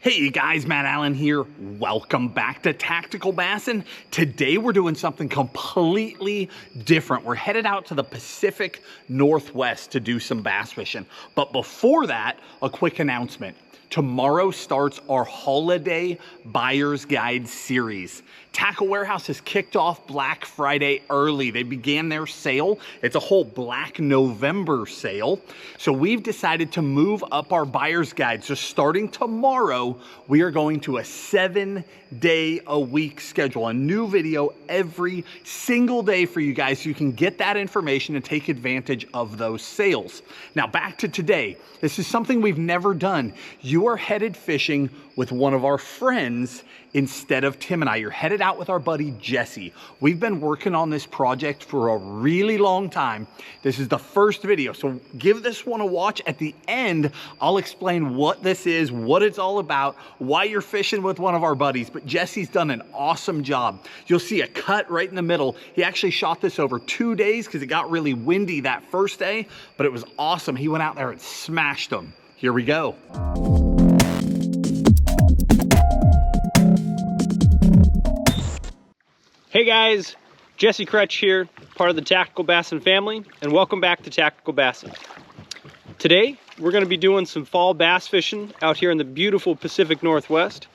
Hey you guys, Matt Allen here. Welcome back to Tactical Bassin. Today we're doing something completely different. We're headed out to the Pacific Northwest to do some bass fishing. But before that, a quick announcement. Tomorrow starts our Holiday Buyer's Guide series. Tackle Warehouse has kicked off Black Friday early. They began their sale. It's a whole Black November sale. So we've decided to move up our buyer's guide. So starting tomorrow, we are going to a 7-day-a-week schedule. A new video every single day for you guys so you can get that information and take advantage of those sales. Now back to today. This is something we've never done. You are headed fishing with one of our friends instead of Tim and I. You're headed out with our buddy Jesse. We've been working on this project for a really long time. This is the first video, so give this one a watch. At the end, I'll explain what this is, what it's all about, why you're fishing with one of our buddies. But Jesse's done an awesome job. You'll see a cut right in the middle. He actually shot this over 2 days because it got really windy that first day, but it was awesome. He went out there and smashed them. Here we go. Hey guys, Jesse Kroetch here, part of the Tactical Bassin family, and welcome back to Tactical Bassin. Today, we're going to be doing some fall bass fishing out here in the beautiful Pacific Northwest.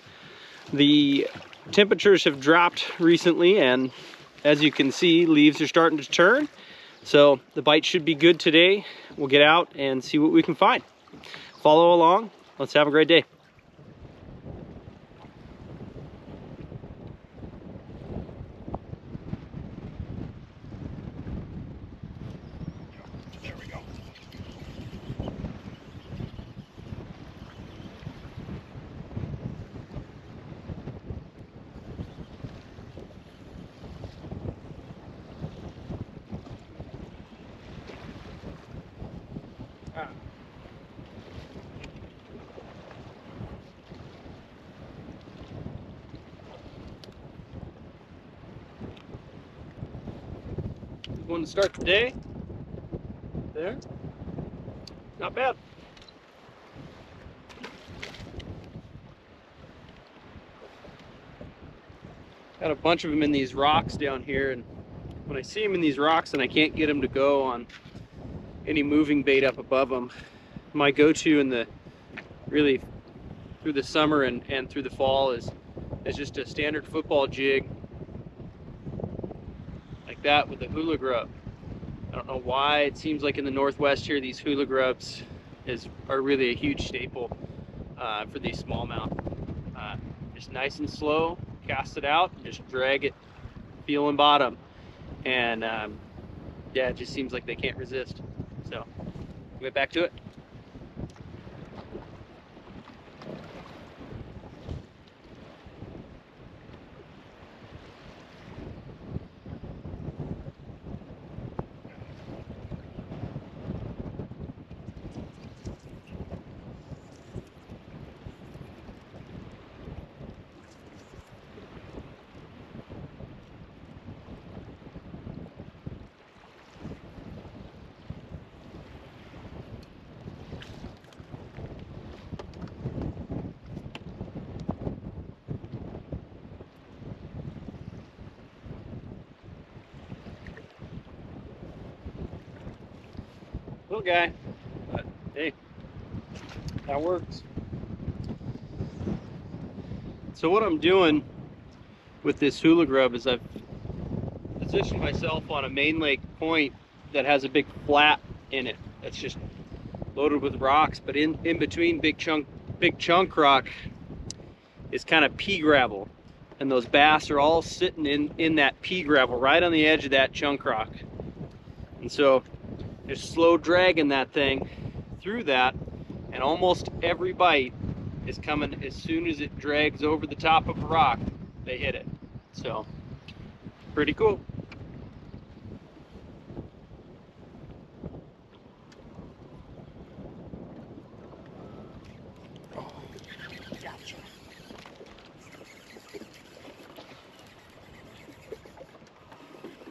The temperatures have dropped recently, and as you can see, leaves are starting to turn. So the bite should be good today. We'll get out and see what we can find. Follow along. Let's have a great day. One to start the day. There. Not bad. Got a bunch of them in these rocks down here, and when I see them in these rocks and I can't get them to go on any moving bait up above them, my go-to in the really through the summer and through the fall is just a standard football jig like that with a hula grub. I don't know why it seems like in the Northwest here these hula grubs are really a huge staple for these smallmouth. Just nice and slow, cast it out, just drag it, feeling bottom, and yeah, it just seems like they can't resist. So get back to it. Little guy, but hey, that works. So what I'm doing with this hula grub is I've positioned myself on a main lake point that has a big flat in it that's just loaded with rocks, but in between big chunk rock is kind of pea gravel, and those bass are all sitting in that pea gravel right on the edge of that chunk rock. And so just slow dragging that thing through that, and almost every bite is coming as soon as it drags over the top of a rock, they hit it. So pretty cool. Oh, gotcha.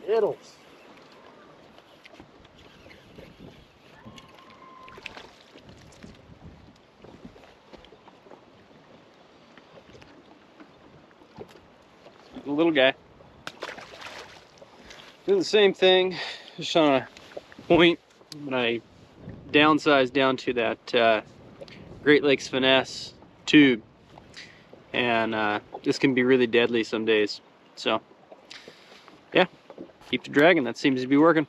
Iddles. the little guy. Doing the same thing, just on a point, but I downsized down to that Great Lakes Finesse tube, and this can be really deadly some days. So yeah, keep the dragging. That seems to be working.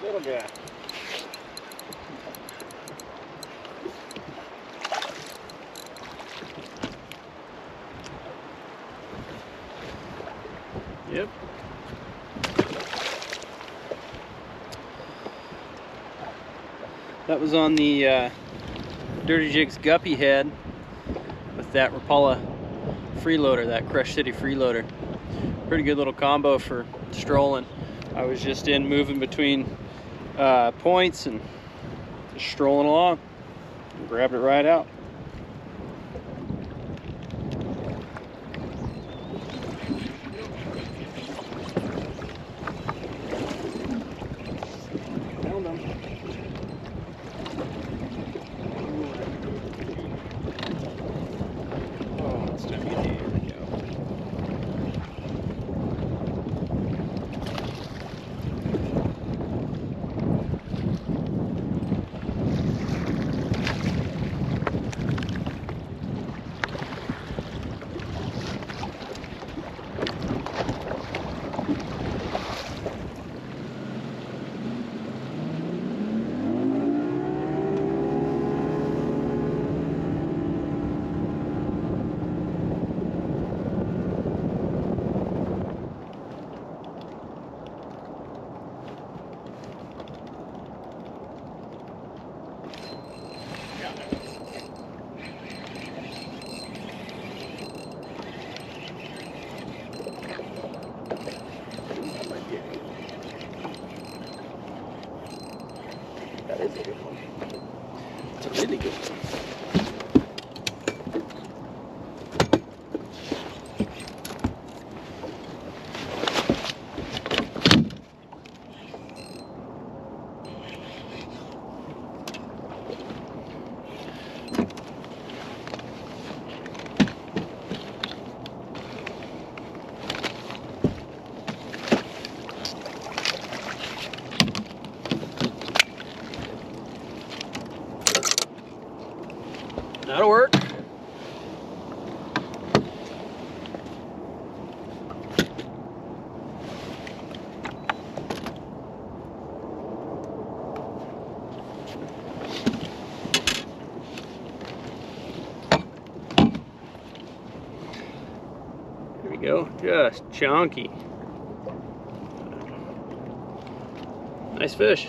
Little guy. Yep. That was on the Dirty Jigs guppy head with that Rapala freeloader, that Crush City freeloader. Pretty good little combo for strolling. I was just moving between points and just strolling along and grabbed it right out. Found him. Oh, it's time to get here. We go. That is a good one. It's a really good one. That'll work. There we go, just chunky. Nice fish.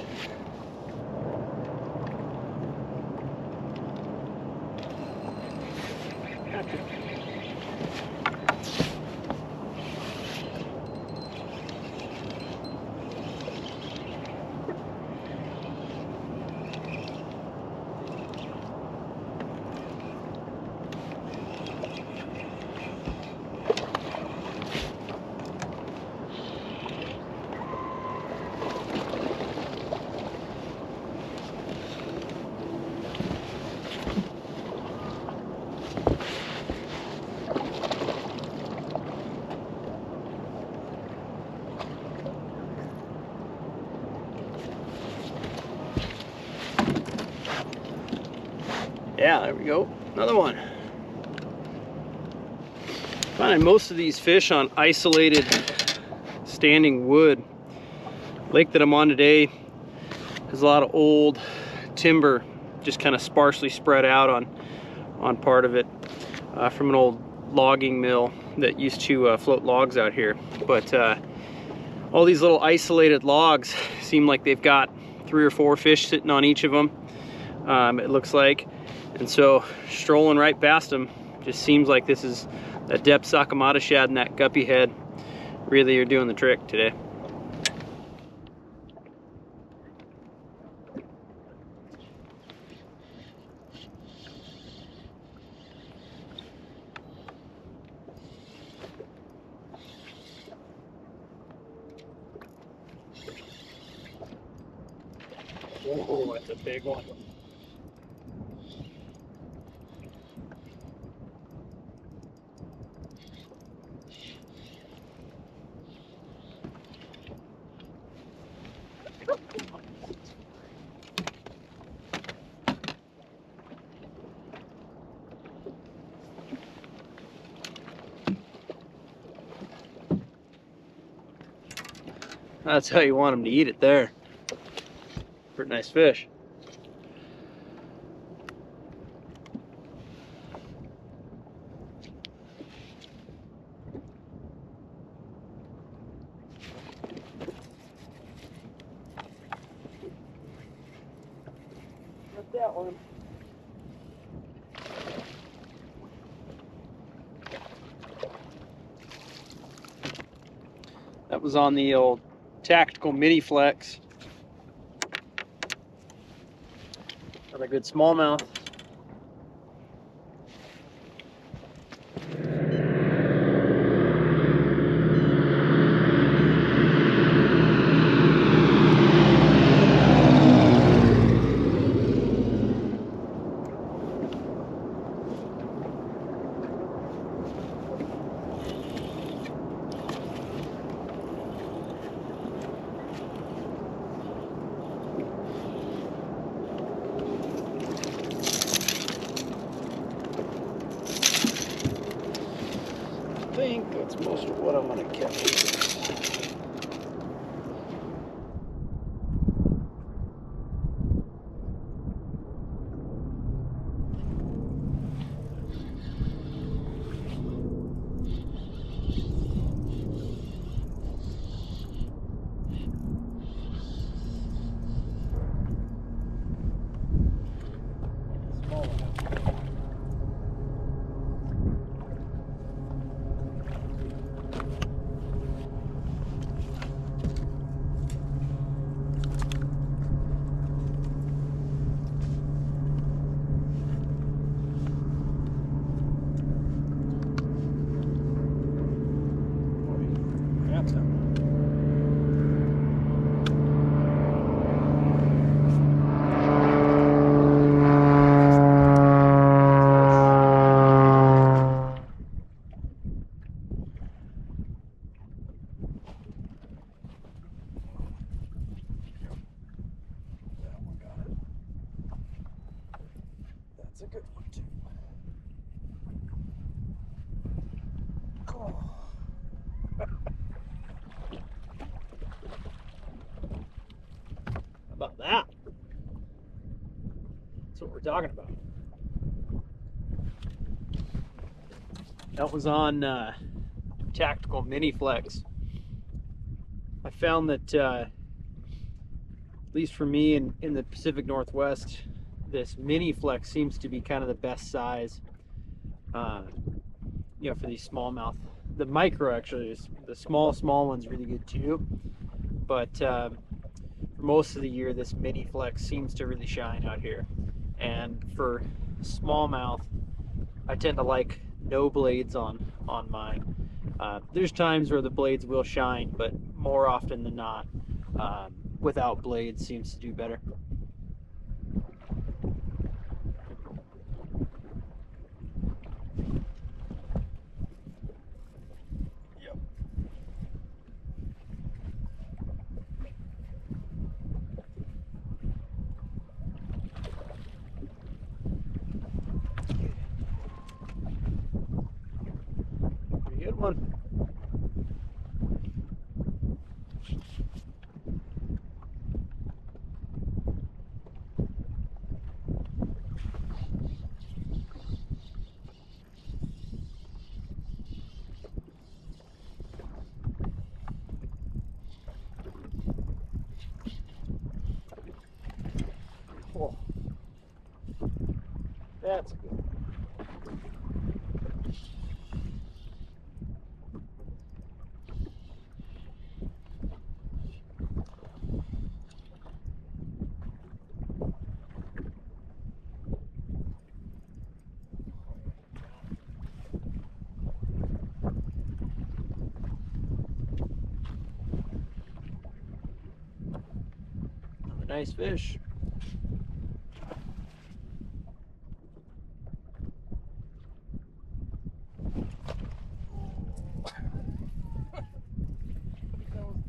Yeah, there we go. Another one. Finding most of these fish on isolated standing wood. Lake that I'm on today has a lot of old timber just kind of sparsely spread out on part of it from an old logging mill that used to float logs out here. But all these little isolated logs seem like they've got 3 or 4 fish sitting on each of them, it looks like. And so strolling right past them just seems like this is that depth Sakamata shad and that guppy head really are doing the trick today. Oh, that's a big one. That's how you want them to eat it there. Pretty nice fish. Got that one. That was on the old Tactical Mini Flex. Another good smallmouth. I think that's most of what I'm going to catch. That's a good one too. Oh. How about that? That's what we're talking about. That was on Tactical Mini Flex. I found that, at least for me in the Pacific Northwest, this Mini Flex seems to be kind of the best size, you know, for these smallmouth. The micro actually is, the small one's really good too, but for most of the year this Mini Flex seems to really shine out here. And for smallmouth, I tend to like no blades on mine. There's times where the blades will shine, but more often than not, without blades seems to do better. Yep. Pretty good one. Oh, that's a good one. Another nice fish.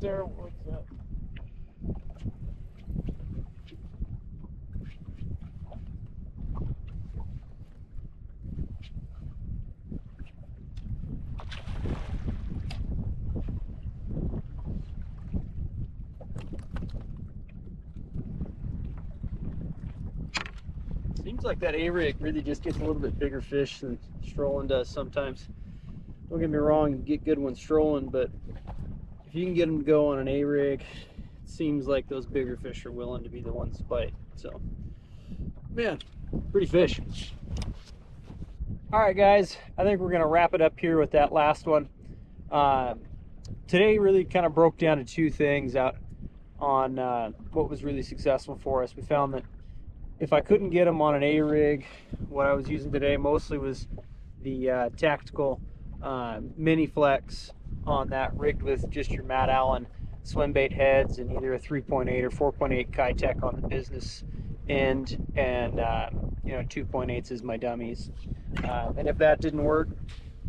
there. What's that? Seems like that A-rig really just gets a little bit bigger fish than strolling does sometimes. Don't get me wrong, you get good ones strolling, but if you can get them to go on an A-rig, it seems like those bigger fish are willing to be the ones to bite. So, man, pretty fish. All right, guys, I think we're gonna wrap it up here with that last one. Today really kind of broke down to two things out on what was really successful for us. We found that if I couldn't get them on an A-rig, what I was using today mostly was the tactical mini flex on that, rigged with just your Matt Allen swim bait heads and either a 3.8 or 4.8 Kitech on the business end, and you know, 2.8s is my dummies. And if that didn't work,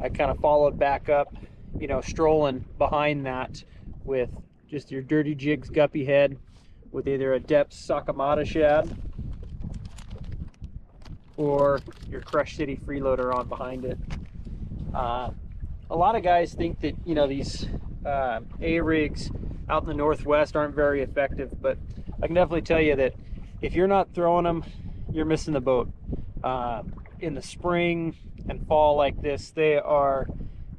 I kind of followed back up, you know, strolling behind that with just your Dirty Jigs guppy head with either a depth Sakamata shad or your Crush City freeloader on behind it. A lot of guys think that, you know, these A-rigs out in the Northwest aren't very effective, but I can definitely tell you that if you're not throwing them, you're missing the boat. In the spring and fall like this, they are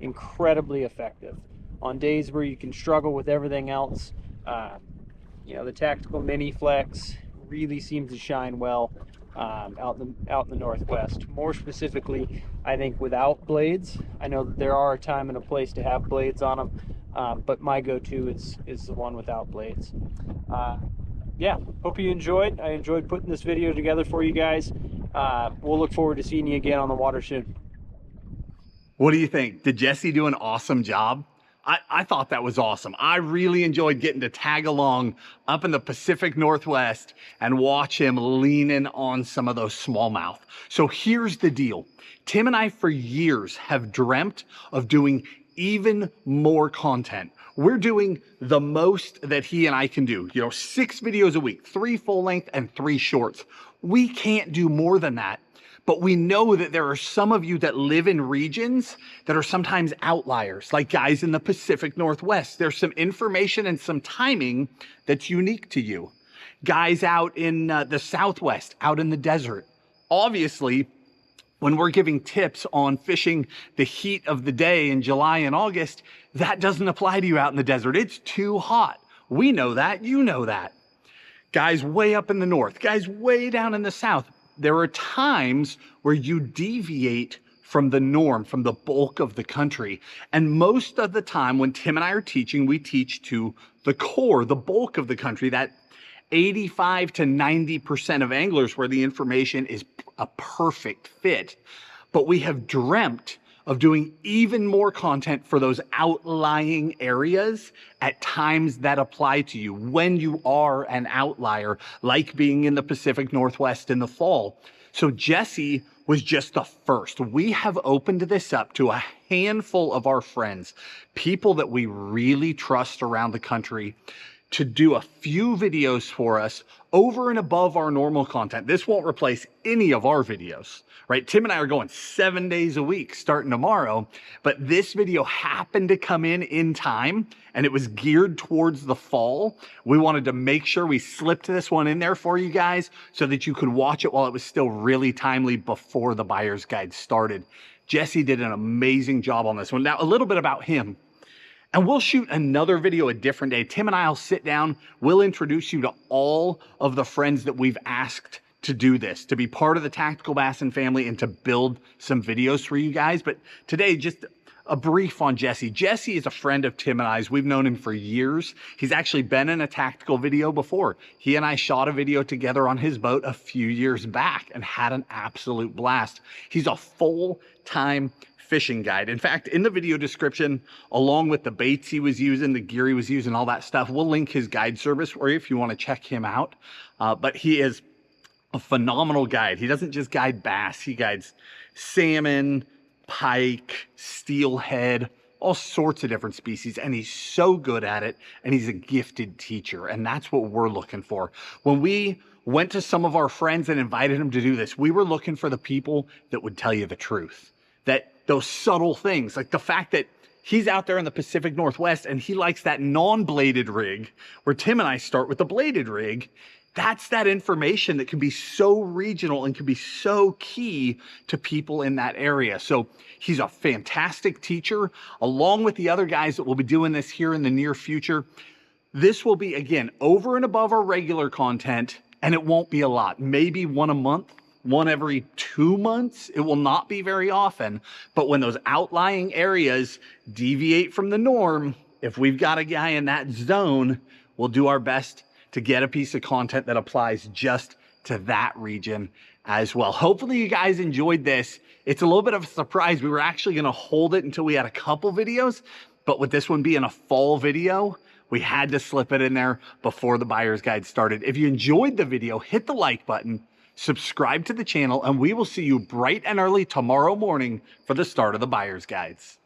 incredibly effective. On days where you can struggle with everything else, you know, the tactical mini flex really seems to shine well out in the Northwest. More specifically, I think without blades. I know that there are a time and a place to have blades on them, but my go-to is the one without blades. Yeah, hope you enjoyed. I enjoyed putting this video together for you guys. We'll look forward to seeing you again on the water soon. What do you think? Did Jesse do an awesome job? I thought that was awesome. I really enjoyed getting to tag along up in the Pacific Northwest and watch him lean in on some of those smallmouth. So here's the deal. Tim and I for years have dreamt of doing even more content. We're doing the most that he and I can do. You know, 6 videos a week, 3 full length and 3 shorts. We can't do more than that. But we know that there are some of you that live in regions that are sometimes outliers, like guys in the Pacific Northwest. There's some information and some timing that's unique to you. Guys out in the Southwest, out in the desert. Obviously, when we're giving tips on fishing the heat of the day in July and August, that doesn't apply to you out in the desert. It's too hot. We know that, you know that. Guys way up in the north, guys way down in the south. There are times where you deviate from the norm, from the bulk of the country. And most of the time when Tim and I are teaching, we teach to the core, the bulk of the country, that 85 to 90% of anglers where the information is a perfect fit. But we have dreamt of doing even more content for those outlying areas at times that apply to you when you are an outlier, like being in the Pacific Northwest in the fall. So Jesse was just the first. We have opened this up to a handful of our friends, people that we really trust around the country, to do a few videos for us over and above our normal content. This won't replace any of our videos, right? Tim and I are going 7 days a week starting tomorrow, but this video happened to come in time and it was geared towards the fall. We wanted to make sure we slipped this one in there for you guys so that you could watch it while it was still really timely before the buyer's guide started. Jesse did an amazing job on this one. Now, a little bit about him. And we'll shoot another video a different day. Tim and I will sit down. We'll introduce you to all of the friends that we've asked to do this, to be part of the TacticalBassin family and to build some videos for you guys. But today, just a brief on Jesse. Jesse is a friend of Tim and I's. We've known him for years. He's actually been in a tactical video before. He and I shot a video together on his boat a few years back and had an absolute blast. He's a full-time fishing guide. In fact, in the video description, along with the baits he was using, the gear he was using, all that stuff, we'll link his guide service for you if you want to check him out. But he is a phenomenal guide. He doesn't just guide bass. He guides salmon, pike, steelhead, all sorts of different species, and he's so good at it, and he's a gifted teacher, and that's what we're looking for. When we went to some of our friends and invited them to do this, we were looking for the people that would tell you the truth, that those subtle things, like the fact that he's out there in the Pacific Northwest and he likes that non-bladed rig, where Tim and I start with the bladed rig. That's that information that can be so regional and can be so key to people in that area. So he's a fantastic teacher, along with the other guys that will be doing this here in the near future. This will be, again, over and above our regular content, and it won't be a lot. Maybe one a month, one every 2 months. It will not be very often, but when those outlying areas deviate from the norm, if we've got a guy in that zone, we'll do our best to get a piece of content that applies just to that region as well. Hopefully you guys enjoyed this. It's a little bit of a surprise. We were actually going to hold it until we had a couple videos, but with this one being a fall video, we had to slip it in there before the buyer's guide started. If you enjoyed the video, hit the like button, subscribe to the channel, and we will see you bright and early tomorrow morning for the start of the buyer's guides.